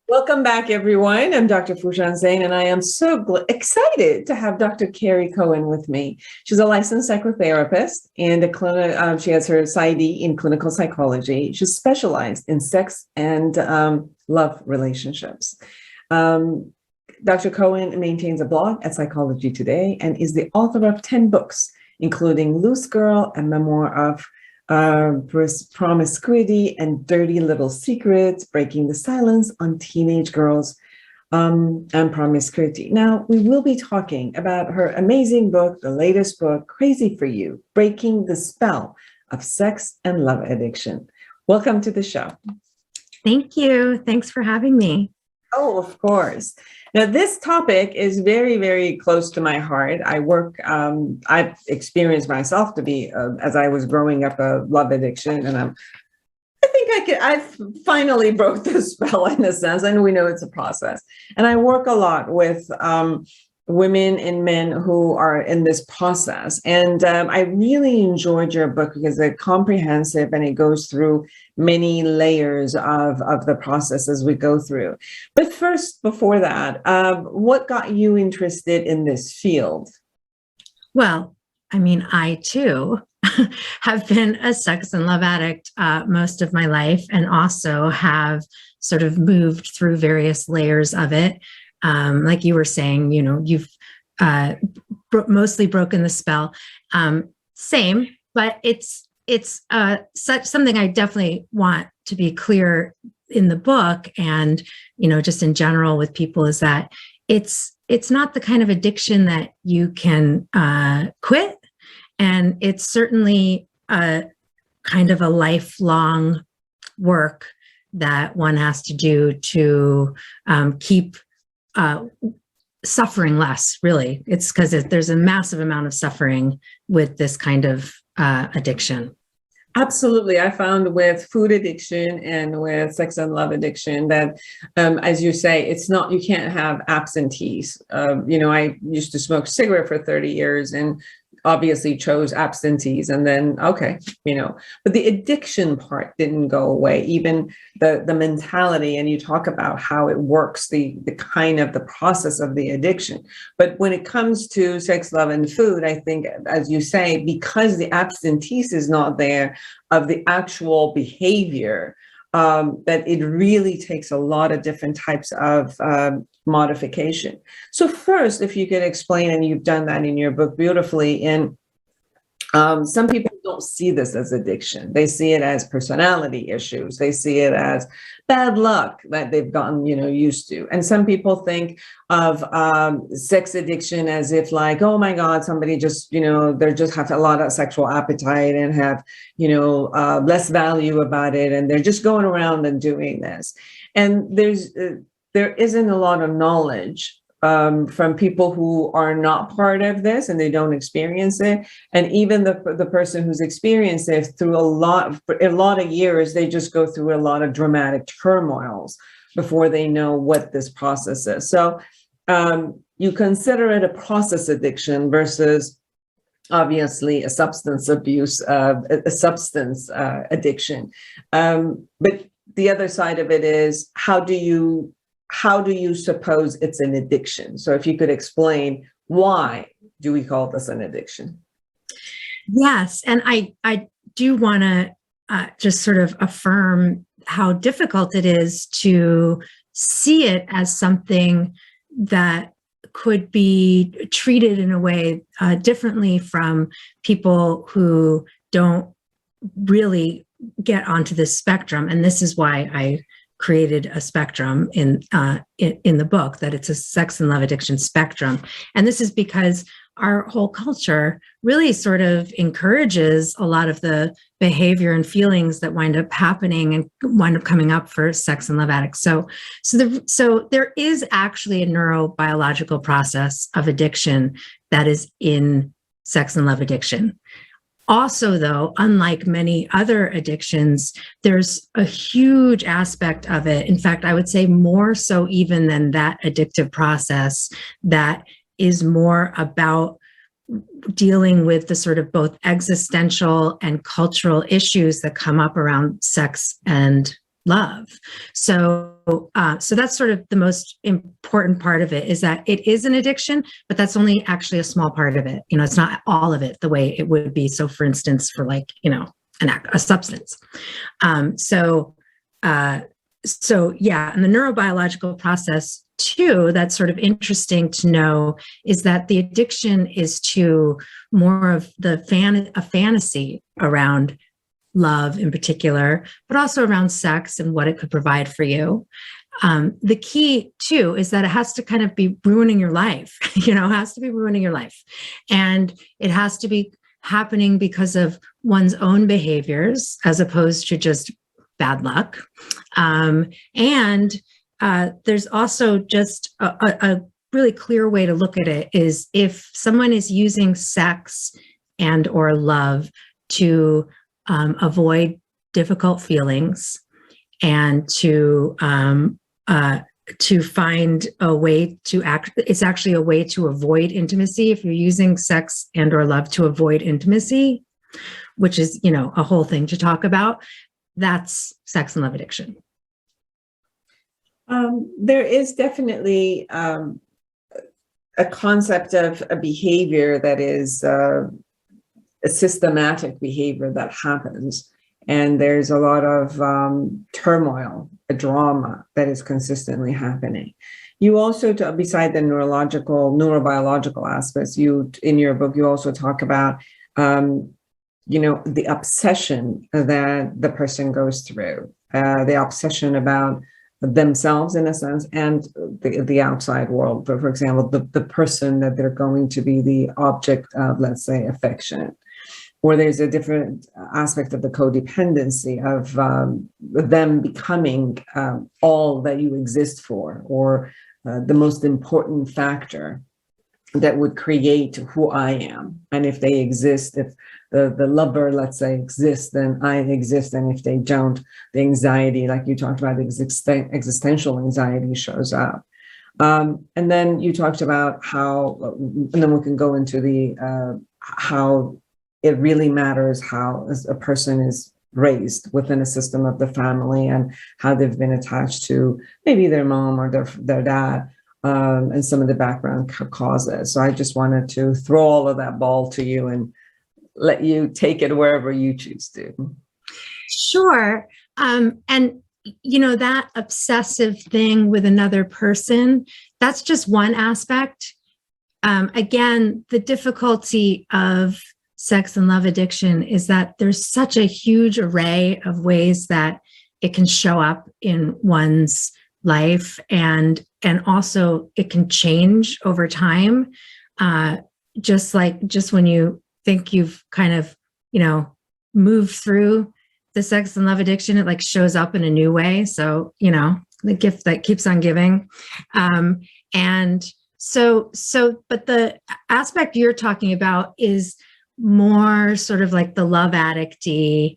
Welcome back, everyone. I'm Dr. Foojan Zeine, and I am so excited to have Dr. Kerry Cohen with me. She's a licensed psychotherapist and she has her PsyD in clinical psychology. She's specialized in sex and love relationships. Dr. Cohen maintains a blog at Psychology Today and is the author of 10 books, including Loose Girl, a memoir of promiscuity and dirty little secrets, breaking the silence on teenage girls and promiscuity. Now, we will be talking about her amazing book, the latest book, Crazy for You, Breaking the Spell of Sex and Love Addiction. Welcome to the show. Thank you. Thanks for having me. Oh, of course. Now, this topic is very, very close to my heart. I've experienced myself to be, as I was growing up, a love addiction. And I finally broke the spell in a sense. And we know it's a process. And I work a lot with women and men who are in this process. And I really enjoyed your book because it's comprehensive and it goes through many layers of the process as we go through. But first, before that, what got you interested in this field? Well, I mean, I too have been a sex and love addict most of my life, and also have sort of moved through various layers of it. Like you were saying, you've mostly broken the spell. Same, but it's such something I definitely want to be clear in the book, and just in general with people, is that it's not the kind of addiction that you can quit, and it's certainly a kind of a lifelong work that one has to do to keep suffering less. Really, it's because there's a massive amount of suffering with this kind of addiction. Absolutely. I found with food addiction and with sex and love addiction that, as you say, you can't have absentees. I used to smoke cigarette for 30 years and obviously chose absentees, and then, but the addiction part didn't go away, even the mentality. And you talk about how it works, the kind of the process of the addiction. But when it comes to sex, love, and food, I think, as you say, because the absentees is not there of the actual behavior, that it really takes a lot of different types of modification. So first, if you could explain, and you've done that in your book beautifully, and some people don't see this as addiction. They see it as personality issues. They see it as bad luck that they've gotten, used to. And some people think of sex addiction as if like, oh my God, somebody just, they just have a lot of sexual appetite and have, less value about it. And they're just going around and doing this. And there isn't a lot of knowledge from people who are not part of this and they don't experience it. And even the person who's experienced it through a lot of years, they just go through a lot of dramatic turmoils before they know what this process is. So you consider it a process addiction versus obviously a substance abuse, a substance addiction. But the other side of it is, how do you suppose it's an addiction? So if you could explain, why do we call this an addiction? Yes. And I do want to just sort of affirm how difficult it is to see it as something that could be treated in a way differently from people who don't really get onto this spectrum. And this is why I created a spectrum in the book, that it's a sex and love addiction spectrum. And this is because our whole culture really sort of encourages a lot of the behavior and feelings that wind up happening and wind up coming up for sex and love addicts. So there is actually a neurobiological process of addiction that is in sex and love addiction. Also, though, unlike many other addictions, there's a huge aspect of it. In fact, I would say more so even than that addictive process, that is more about dealing with the sort of both existential and cultural issues that come up around sex and love. So that's sort of the most important part of it, is that it is an addiction, but that's only actually a small part of it. It's not all of it the way it would be. So for instance, for like, a substance. So yeah, and the neurobiological process too, that's sort of interesting to know, is that the addiction is to more of a fantasy around love in particular, but also around sex and what it could provide for you. The key too is that it has to kind of be ruining your life, it has to be ruining your life. And it has to be happening because of one's own behaviors as opposed to just bad luck. And there's also just a really clear way to look at it, is if someone is using sex and or love to avoid difficult feelings and to find a way to act. It's actually a way to avoid intimacy. If you're using sex and or love to avoid intimacy, which is, a whole thing to talk about, that's sex and love addiction. There is definitely a concept of a behavior that is a systematic behavior that happens. And there's a lot of turmoil, a drama that is consistently happening. You also, beside the neurobiological aspects, in your book, you also talk about, the obsession that the person goes through, the obsession about themselves in a sense, and the outside world. For example, the person that they're going to be the object of, let's say, affection. Or there's a different aspect of the codependency of them becoming all that you exist for, or the most important factor that would create who I am. And if they exist, if the lover, let's say, exists, then I exist. And if they don't, the anxiety, like you talked about, existential anxiety shows up. And then you talked about how, and then we can go into the how it really matters how a person is raised within a system of the family and how they've been attached to maybe their mom or their dad, and some of the background causes. So I just wanted to throw all of that ball to you and let you take it wherever you choose to. Sure. And that obsessive thing with another person, that's just one aspect. Again, the difficulty of sex and love addiction is that there's such a huge array of ways that it can show up in one's life, and also it can change over time. Just when you think you've kind of, moved through the sex and love addiction, it like shows up in a new way. So, the gift that keeps on giving. And so, but the aspect you're talking about is more sort of like the love addict-y.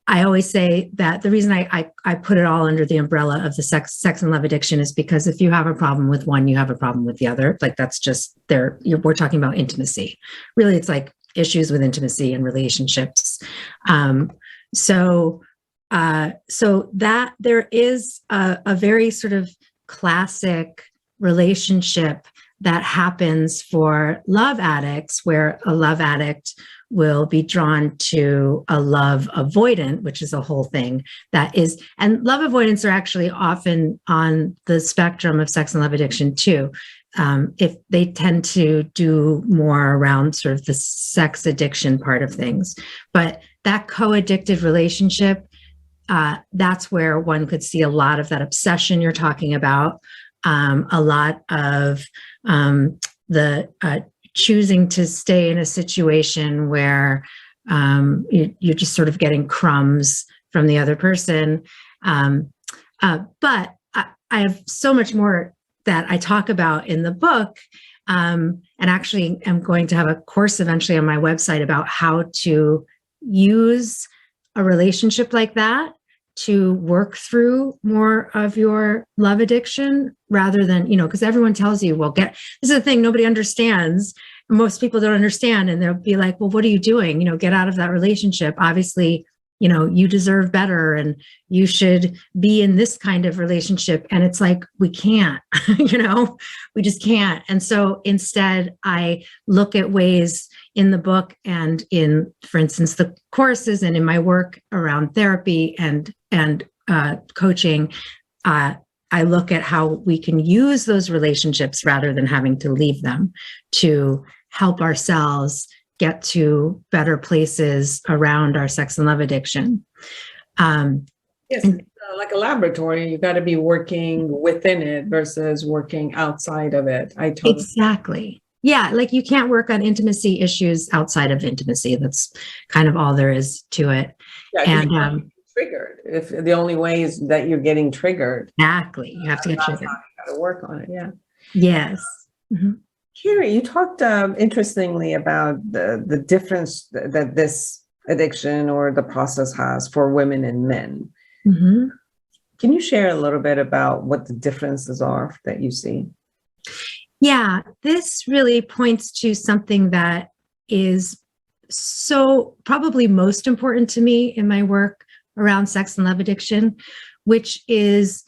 I always say that the reason I put it all under the umbrella of the sex and love addiction is because if you have a problem with one, you have a problem with the other. Like that's just there. We're talking about intimacy. Really, it's like issues with intimacy and relationships. So that there is a very sort of classic relationship that happens for love addicts, where a love addict will be drawn to a love avoidant, which is a whole thing that is, and love avoidants are actually often on the spectrum of sex and love addiction too. If they tend to do more around sort of the sex addiction part of things, but that co-addictive relationship, that's where one could see a lot of that obsession you're talking about, a lot of the choosing to stay in a situation where you're just sort of getting crumbs from the other person. But I have so much more that I talk about in the book, and actually I'm going to have a course eventually on my website about how to use a relationship like that to work through more of your love addiction rather than, because everyone tells you, well, this is the thing nobody understands. Most people don't understand. And they'll be like, well, what are you doing? Get out of that relationship. Obviously, you deserve better and you should be in this kind of relationship. And it's like, we can't, we just can't. And so instead, I look at ways in the book and in, for instance, the courses and in my work around therapy and coaching, I look at how we can use those relationships rather than having to leave them to help ourselves get to better places around our sex and love addiction. Yes, like a laboratory, you got to be working within it versus working outside of it. Exactly. Yeah, like you can't work on intimacy issues outside of intimacy. That's kind of all there is to it. Yeah, and triggered. If the only way is that you're getting triggered. Exactly. You have to get triggered. You got to work on it. Yeah. Yes. Mm-hmm. Kerry, you talked interestingly about the difference that this addiction or the process has for women and men. Mm-hmm. Can you share a little bit about what the differences are that you see? Yeah, this really points to something that is so probably most important to me in my work around sex and love addiction, which is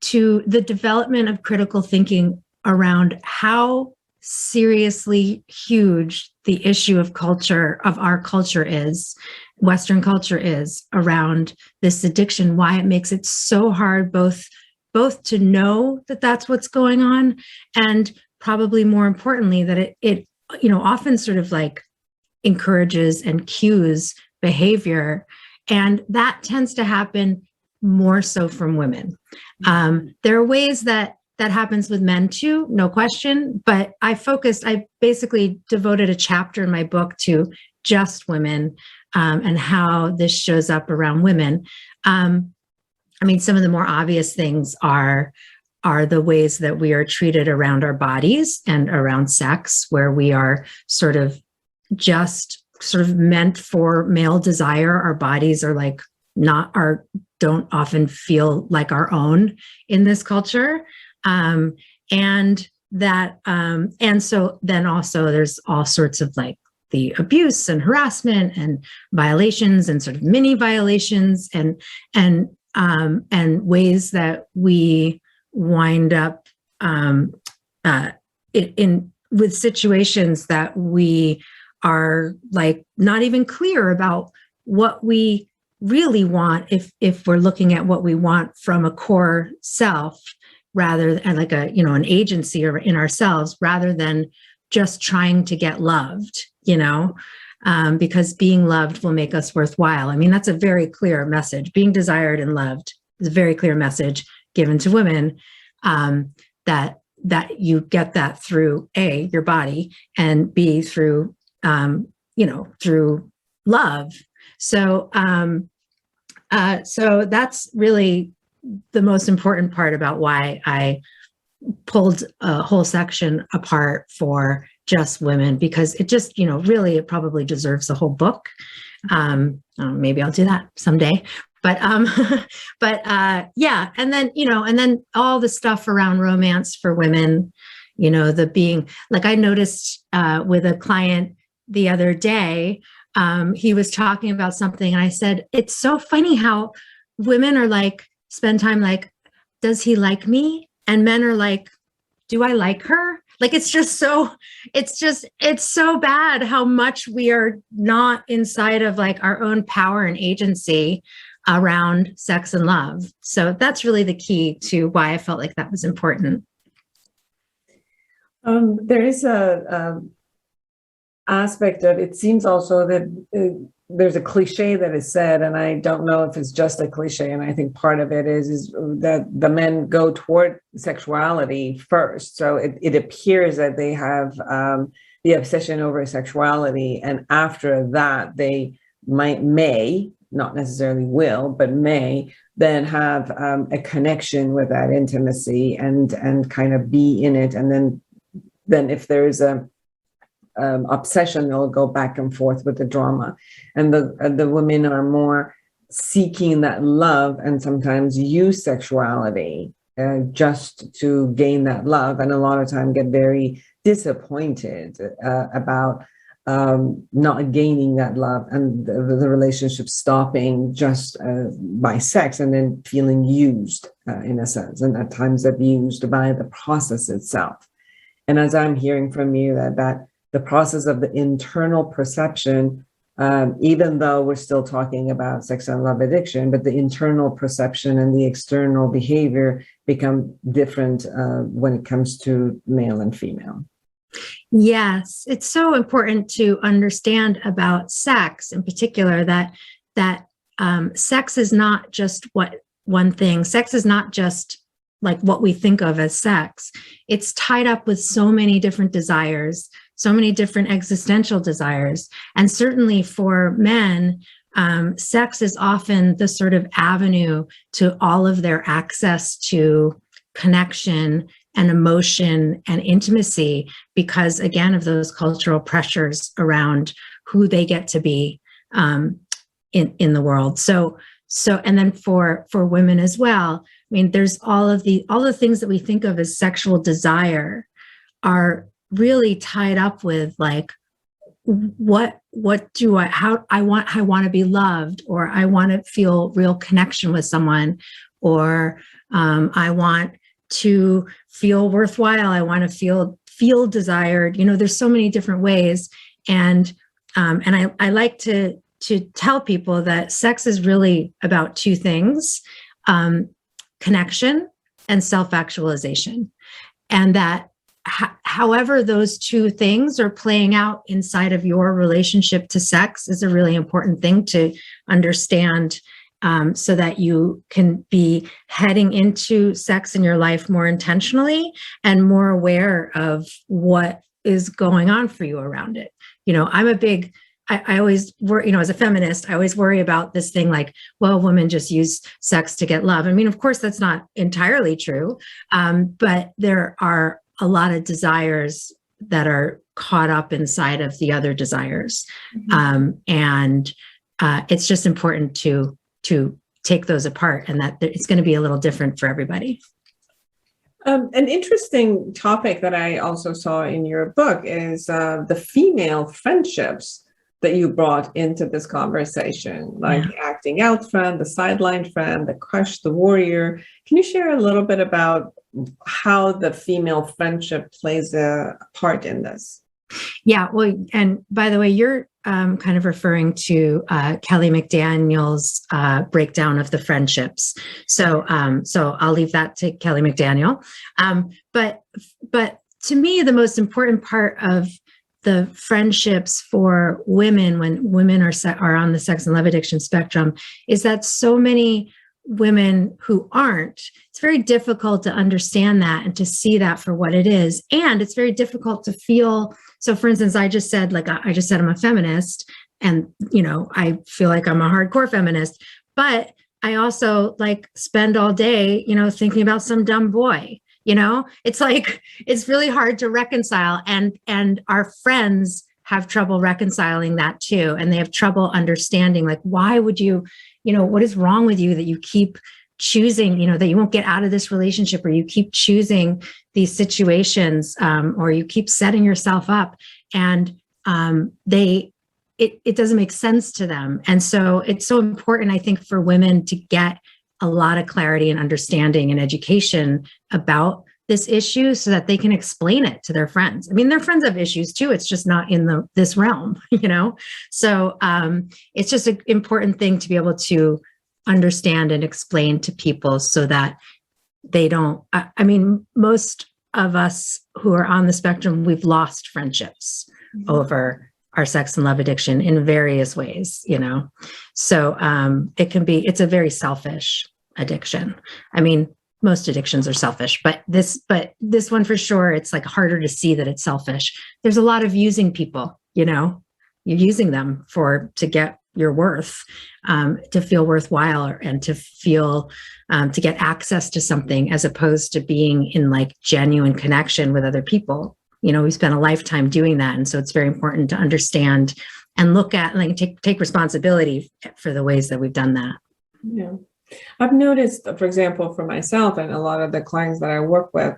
to the development of critical thinking around how seriously huge the issue of our culture is, Western culture is around this addiction, why it makes it so hard both to know that that's what's going on, and probably more importantly, that it often sort of like encourages and cues behavior. And that tends to happen more so from women. There are ways that happens with men too, no question. But I basically devoted a chapter in my book to just women and how this shows up around women. Some of the more obvious things are the ways that we are treated around our bodies and around sex, where we are sort of meant for male desire. Our bodies are like don't often feel like our own in this culture. And so then also there's all sorts of like the abuse and harassment and violations and sort of mini violations and ways that we wind up with situations that we are like not even clear about what we really want if we're looking at what we want from a core self rather than like an agency or in ourselves rather than just trying to get loved, because being loved will make us worthwhile. That's a very clear message. Being desired and loved is a very clear message given to women, that you get that through A, your body, and B, through through love. So that's really the most important part about why I pulled a whole section apart for just women, because it just, really, it probably deserves a whole book. Maybe I'll do that someday. But yeah. And then all the stuff around romance for women, the being like, I noticed with a client the other day, he was talking about something and I said, it's so funny how women are like, spend time like, does he like me? And men are like, do I like her? Like, it's so bad how much we are not inside of like our own power and agency around sex and love. So that's really the key to why I felt like that was important. There is a aspect of it seems also that there's a cliche that is said, and I don't know if it's just a cliche, and I think part of it is that the men go toward sexuality first. So it appears that they have the obsession over sexuality, and after that they may, not necessarily will, but may then have a connection with that intimacy and kind of be in it. And then if there's a obsession, they'll go back and forth with the drama. And the women are more seeking that love and sometimes use sexuality just to gain that love, and a lot of time get very disappointed about not gaining that love, and the relationship stopping just by sex, and then feeling used in a sense, and at times abused by the process itself. And as I'm hearing from you, that the process of the internal perception, even though we're still talking about sex and love addiction, but the internal perception and the external behavior become different when it comes to male and female. Yes, it's so important to understand about sex in particular that sex is not just one thing. Sex is not just like what we think of as sex. It's tied up with so many different desires, so many different existential desires. And certainly for men, sex is often the sort of avenue to all of their access to connection and emotion and intimacy, because again, of those cultural pressures around who they get to be in the world. So, and then for women as well, I mean, there's all the things that we think of as sexual desire are really tied up with like, what do I want to be loved, or I want to feel real connection with someone, or I want to feel worthwhile. I want to feel desired. There's so many different ways. And I like to tell people that sex is really about two things, connection and self-actualization. And that however those two things are playing out inside of your relationship to sex is a really important thing to understand, so that you can be heading into sex in your life more intentionally and more aware of what is going on for you around it. I always worry, as a feminist, I always worry about this thing like, well, women just use sex to get love. I mean, of course, that's not entirely true, but there are a lot of desires that are caught up inside of the other desires. Mm-hmm. And it's just important to take those apart, and that it's going to be a little different for everybody. An interesting topic that I also saw in your book is the female friendships that you brought into this conversation, like acting out friend, the sideline friend, the crush, the warrior. Can you share a little bit about how the female friendship plays a part in this? Yeah, well, and by the way, you're kind of referring to Kelly McDaniel's breakdown of the friendships. So I'll leave that to Kelly McDaniel. But to me, the most important part of the friendships for women, when women are on the sex and love addiction spectrum, is that so many women who aren't, it's very difficult to understand that and to see that for what it is. And it's very difficult to feel. So for instance, I just said I'm a feminist, and, I feel like I'm a hardcore feminist, but I also spend all day, thinking about some dumb boy. It's like, it's really hard to reconcile, and our friends have trouble reconciling that too. And they have trouble understanding, like, why would you, what is wrong with you that you keep choosing, that you won't get out of this relationship, or you keep choosing these situations, or you keep setting yourself up, and it doesn't make sense to them. And so it's so important, I think, for women to get a lot of clarity and understanding and education about this issue so that they can explain it to their friends. I mean, their friends have issues too. It's just not in this realm, So it's just an important thing to be able to understand and explain to people so that they don't, most of us who are on the spectrum, we've lost friendships over our sex and love addiction in various ways, So it's a very selfish addiction. I mean, most addictions are selfish, but this one for sure, it's like harder to see that it's selfish. There's a lot of using people, you're using them to get your worth, to feel worthwhile, and to feel, to get access to something, as opposed to being in genuine connection with other people. We spend a lifetime doing that. And so it's very important to understand and look at, like, take responsibility for the ways that we've done that. Yeah. I've noticed, for example, for myself and a lot of the clients that I work with,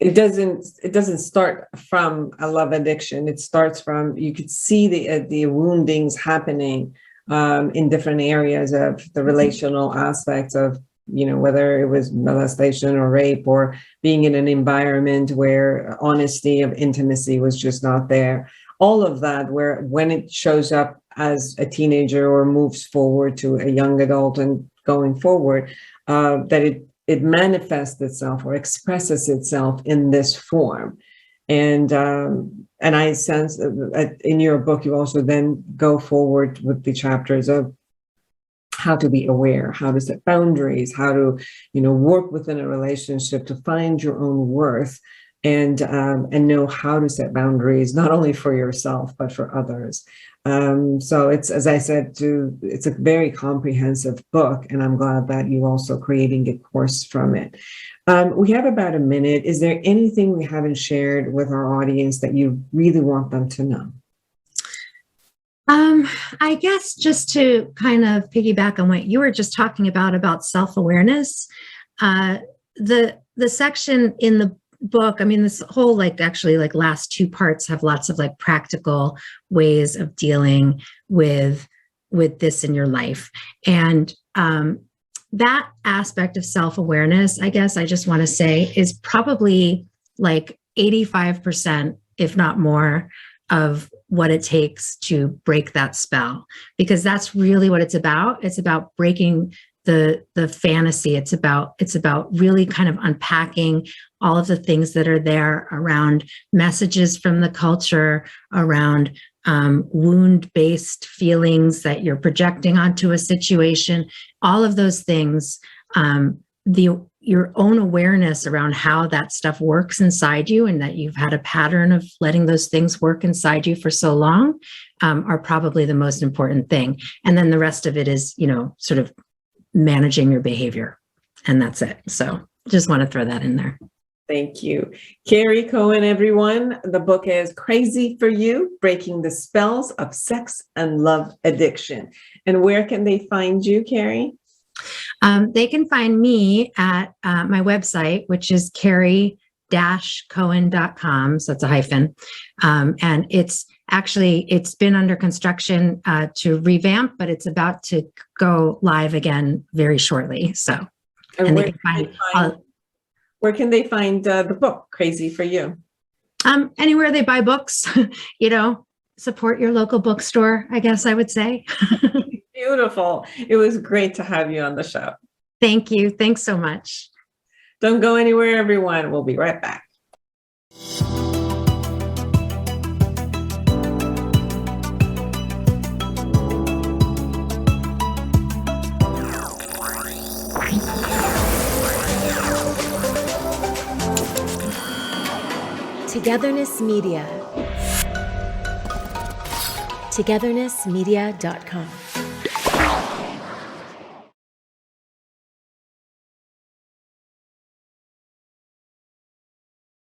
it doesn't start from a love addiction. It starts from, you could see the woundings happening in different areas of the relational aspects of, whether it was molestation or rape, or being in an environment where honesty of intimacy was just not there. All of that, where when it shows up as a teenager or moves forward to a young adult and going forward, that it manifests itself or expresses itself in this form. And I sense that in your book, you also then go forward with the chapters of how to be aware, how to set boundaries, how to, work within a relationship to find your own worth, and know how to set boundaries, not only for yourself, but for others. So it's, as I said, it's a very comprehensive book, and I'm glad that you're also creating a course from it. We have about a minute. Is there anything we haven't shared with our audience that you really want them to know? I guess just to kind of piggyback on what you were just talking about self-awareness, the section in the book, I mean, this whole last two parts have lots of practical ways of dealing with this in your life. And that aspect of self-awareness, I guess I just want to say, is probably 85%, if not more, of what it takes to break that spell, because that's really what it's about. It's about breaking the fantasy. It's about really kind of unpacking all of the things that are there around messages from the culture, around wound-based feelings that you're projecting onto a situation, all of those things, your own awareness around how that stuff works inside you, and that you've had a pattern of letting those things work inside you for so long, are probably the most important thing. And then the rest of it is, sort of managing your behavior, and that's it. So just want to throw that in there. Thank you. Kerry Cohen, everyone. The book is Crazy for You, Breaking the Spells of Sex and Love Addiction. And where can they find you, Kerry? They can find me at my website, which is kerry-cohen.com. So it's a hyphen. And it's been under construction to revamp, but it's about to go live again very shortly. So, where can they find the book, Crazy for You? Anywhere they buy books, support your local bookstore, I guess I would say. Beautiful. It was great to have you on the show. Thank you. Thanks so much. Don't go anywhere, everyone. We'll be right back. Togetherness Media. Togethernessmedia.com.